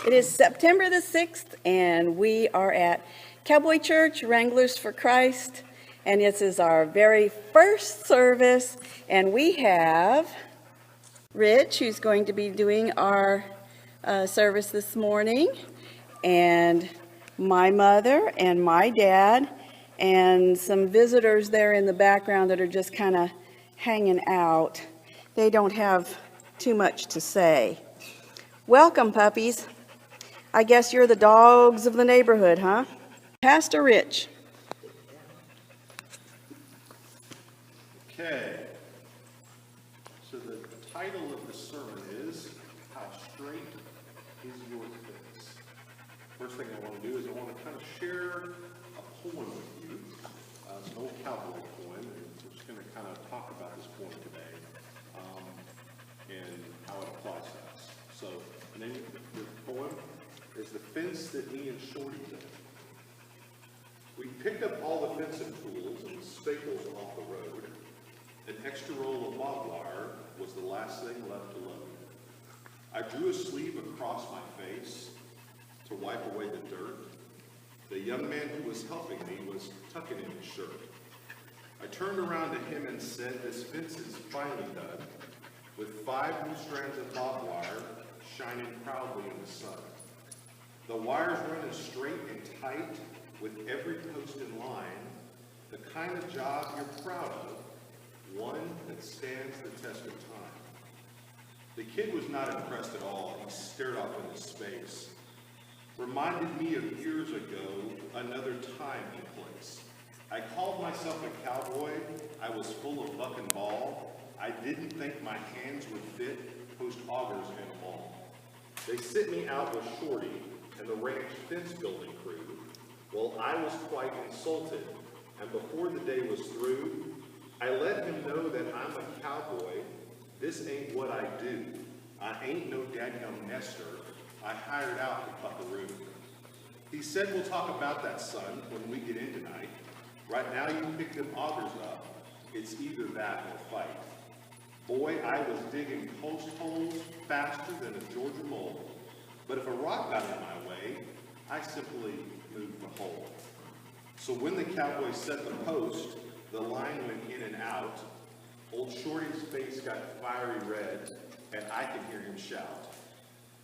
It is September the 6th, and we are at Cowboy Church, Wranglers for Christ, and this is our very first service, and we have Rich, who's going to be doing our service this morning, and my mother and my dad, and some visitors there in the background that are just kind of hanging out. They don't have too much to say. Welcome, puppies. I guess you're the dogs of the neighborhood, huh? Pastor Rich. Okay. So the title of the sermon is, How Straight is Your Fence? First thing I want to do is I want to kind of share a poem with you. It's an old cowboy poem, and we're just going to kind of talk about this poem today and how it applies to us. So the name of the poem is The Fence That Me and Shorty Built. We picked up all the fencing tools and the staples off the road. An extra roll of barbed wire was the last thing left to load. I drew a sleeve across my face to wipe away the dirt. The young man who was helping me was tucking in his shirt. I turned around to him and said, "This fence is finally done, with 5 new strands of barbed wire shining proudly in the sun. The wires running straight and tight with every post in line, the kind of job you're proud of, one that stands the test of time." The kid was not impressed at all. He stared off into space. Reminded me of years ago, another time and place. I called myself a cowboy. I was full of buck and ball. I didn't think my hands would fit post augers and all. They sent me out with Shorty and the ranch fence building crew. Well, I was quite insulted, and before the day was through, I let him know that I'm a cowboy. This ain't what I do. I ain't no dadgum nester. I hired out to buckaroo. He said, "We'll talk about that, son, when we get in tonight. Right now you pick them augers up. It's either that or fight." Boy, I was digging post holes faster than a Georgia mole. But if a rock got in my way, I simply moved the hole. So when the cowboy set the post, the line went in and out. Old Shorty's face got fiery red, and I could hear him shout,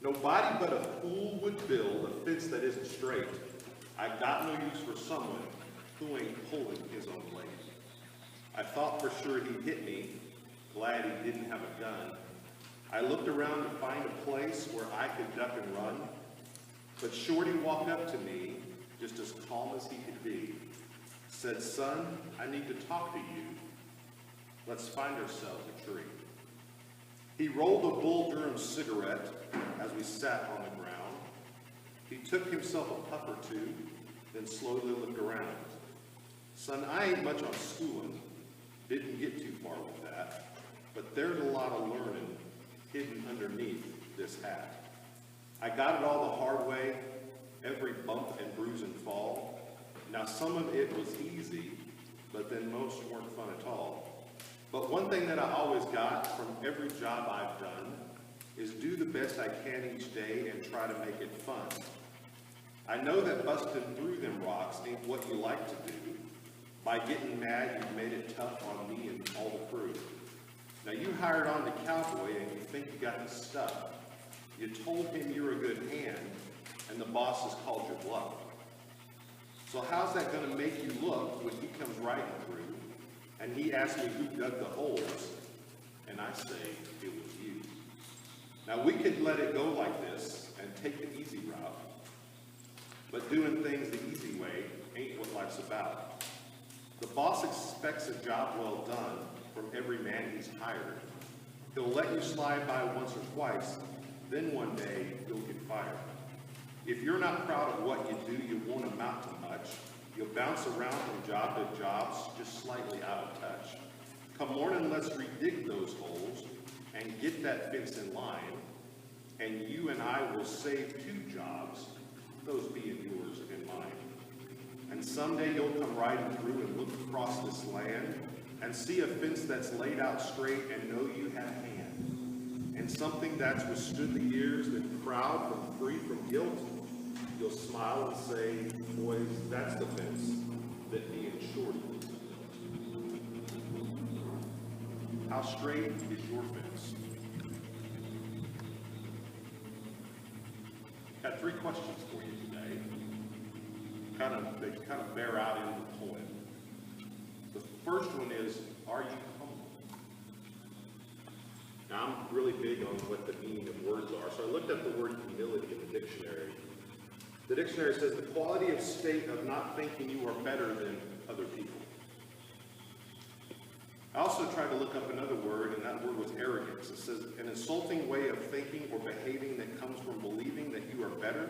"Nobody but a fool would build a fence that isn't straight. I've got no use for someone who ain't pulling his own weight." I thought for sure he'd hit me, glad he didn't have a gun. I looked around to find a place where I could duck and run, but Shorty walked up to me, just as calm as he could be, said, "Son, I need to talk to you. Let's find ourselves a tree." He rolled a Bull Durham cigarette as we sat on the ground. He took himself a puff or two, then slowly looked around. "Son, I ain't much on schooling. Didn't get too far with that. But there's a lot of learning hidden underneath this hat. I got it all the hard way, every bump and bruise and fall. Now some of it was easy, but then most weren't fun at all. But one thing that I always got from every job I've done is do the best I can each day and try to make it fun. I know that busting through them rocks ain't what you like to do. By getting mad, you've made it tough on me and all the crew. Now you hired on to cowboy and you think you got the stuff. You told him you're a good hand, and the boss has called your bluff. So how's that going to make you look when he comes riding through, and he asks me who dug the holes, and I say it was you? Now we could let it go like this and take the easy route, but doing things the easy way ain't what life's about. The boss expects a job well done from every man he's hired. He'll let you slide by once or twice, then one day you'll get fired. If you're not proud of what you do, you won't amount to much. You'll bounce around from job to job, just slightly out of touch. Come morning, let's redig those holes and get that fence in line, and you and I will save 2 jobs, those being yours and mine. And someday you'll come riding through and look across this land and see a fence that's laid out straight and know you had a hand. and something that's withstood the years, then proud and free from guilt, you'll smile and say, boys, that's the fence that me and Shorty built. How straight is your fence? Got 3 questions for you today. They kind of bear out in the poem. The first one is, are you humble? Now, I'm really big on what the meaning of words are, so I looked up the word humility in the dictionary. The dictionary says the quality of state of not thinking you are better than other people. I also tried to look up another word, and that word was arrogance. It says an insulting way of thinking or behaving that comes from believing that you are better,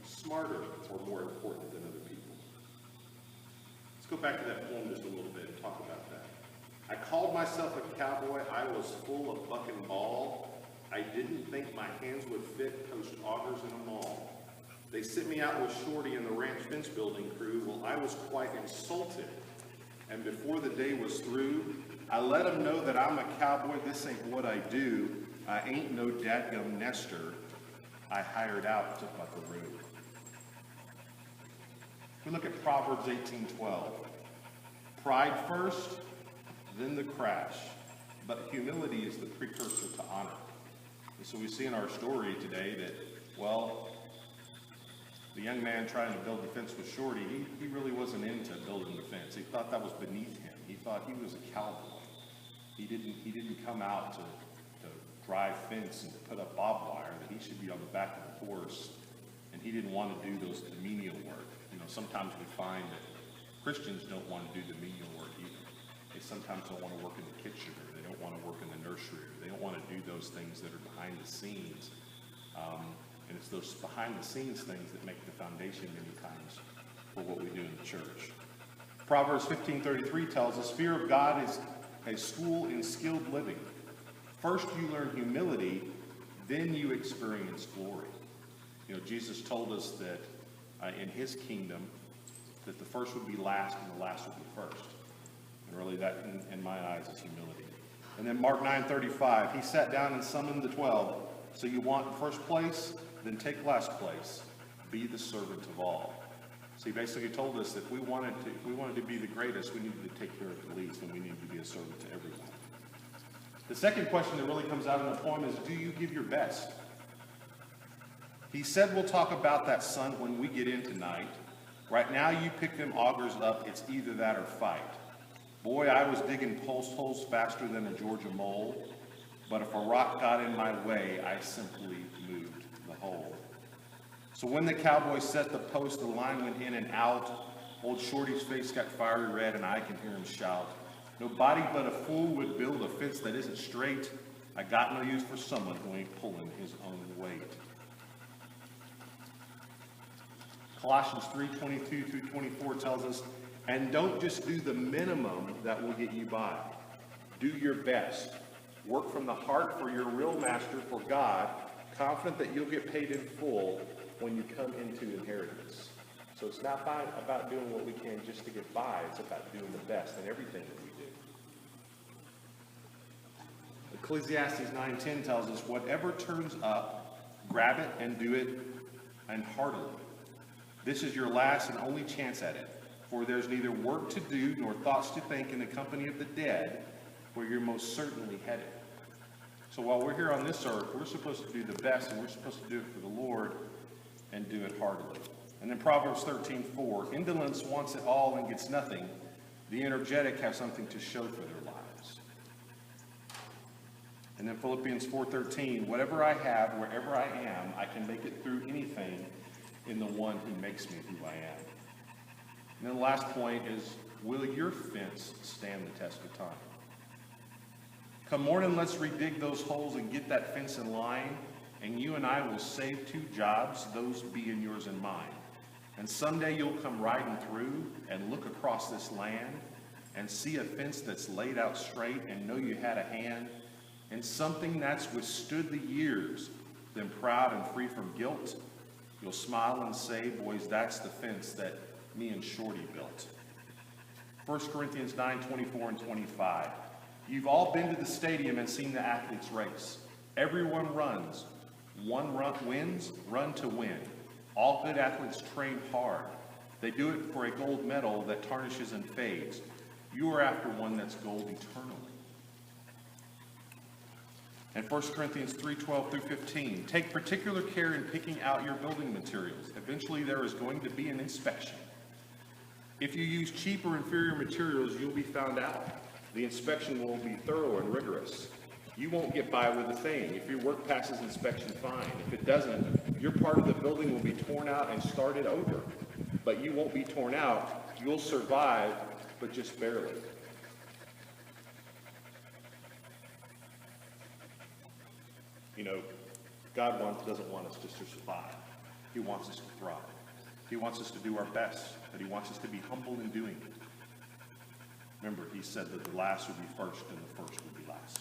smarter, or more important than other people. Let's go back to that poem just a little bit and talk about that. I called myself a cowboy. I was full of buck and ball. I didn't think my hands would fit post augers in a mall. They sent me out with Shorty and the ranch fence building crew. Well, I was quite insulted. And before the day was through, I let them know that I'm a cowboy. This ain't what I do. I ain't no dadgum nester. I hired out to buckaroo. We look at Proverbs 18:12. Pride first, then the crash. But humility is the precursor to honor. And so we see in our story today that, well, the young man trying to build the fence with Shorty, he really wasn't into building the fence. He thought that was beneath him. He thought he was a cowboy. He didn't come out to drive fence and to put up barbed wire, that he should be on the back of the horse, and he didn't want to do those menial work. You know, sometimes we find that Christians don't want to do the menial work either. They sometimes don't want to work in the kitchen, or they don't want to work in the nursery, or they don't want to do those things that are behind the scenes. And it's those behind the scenes things that make the foundation many times for what we do in the church. Proverbs 15:33 tells us, fear of God is a school in skilled living. First you learn humility, then you experience glory. You know, Jesus told us that in his kingdom, that the first would be last and the last would be first. And really that, in my eyes, is humility. And then Mark 9:35, he sat down and summoned the 12. So you want first place, then take last place. Be the servant of all. So he basically told us that if we wanted to be the greatest, we needed to take care of the least, and we needed to be a servant to everyone. The second question that really comes out in the poem is, do you give your best? He said we'll talk about that, son, when we get in tonight. Right now you pick them augers up, it's either that or fight. Boy, I was digging post holes faster than a Georgia mole, but if a rock got in my way, I simply moved the hole. So when the cowboy set the post, the line went in and out. Old Shorty's face got fiery red, and I can hear him shout, nobody but a fool would build a fence that isn't straight. I got no use for someone who ain't pulling his own weight. Colossians 3:22-24 tells us, and don't just do the minimum that will get you by. Do your best. Work from the heart for your real master, for God, confident that you'll get paid in full when you come into inheritance. So it's not about doing what we can just to get by. It's about doing the best in everything that we do. Ecclesiastes 9:10 tells us, whatever turns up, grab it and do it, and heartily. This is your last and only chance at it, for there's neither work to do nor thoughts to think in the company of the dead, where you're most certainly headed. So while we're here on this earth, we're supposed to do the best, and we're supposed to do it for the Lord and do it heartily. And then Proverbs 13:4, indolence wants it all and gets nothing. The energetic have something to show for their lives. And then Philippians 4:13, whatever I have, wherever I am, I can make it through anything in the one who makes me who I am. And then the last point is, will your fence stand the test of time? Come morning, let's redig those holes and get that fence in line, and you and I will save 2 jobs, those being yours and mine. And someday you'll come riding through and look across this land and see a fence that's laid out straight and know you had a hand in something that's withstood the years, then proud and free from guilt. You'll smile and say, boys, that's the fence that me and Shorty built. 1 Corinthians 9:24 and 25. You've all been to the stadium and seen the athletes race. Everyone runs. One wins, run to win. All good athletes train hard. They do it for a gold medal that tarnishes and fades. You are after one that's gold eternally. And 1 Corinthians 3:12 through 15, take particular care in picking out your building materials. Eventually there is going to be an inspection. If you use cheap or inferior materials, you'll be found out. The inspection will be thorough and rigorous. You won't get by with a thing. If your work passes inspection, fine. If it doesn't, your part of the building will be torn out and started over. But you won't be torn out. You'll survive, but just barely. You know, God doesn't want us just to survive. He wants us to thrive. He wants us to do our best, but he wants us to be humble in doing it. Remember, he said that the last would be first and the first would be last.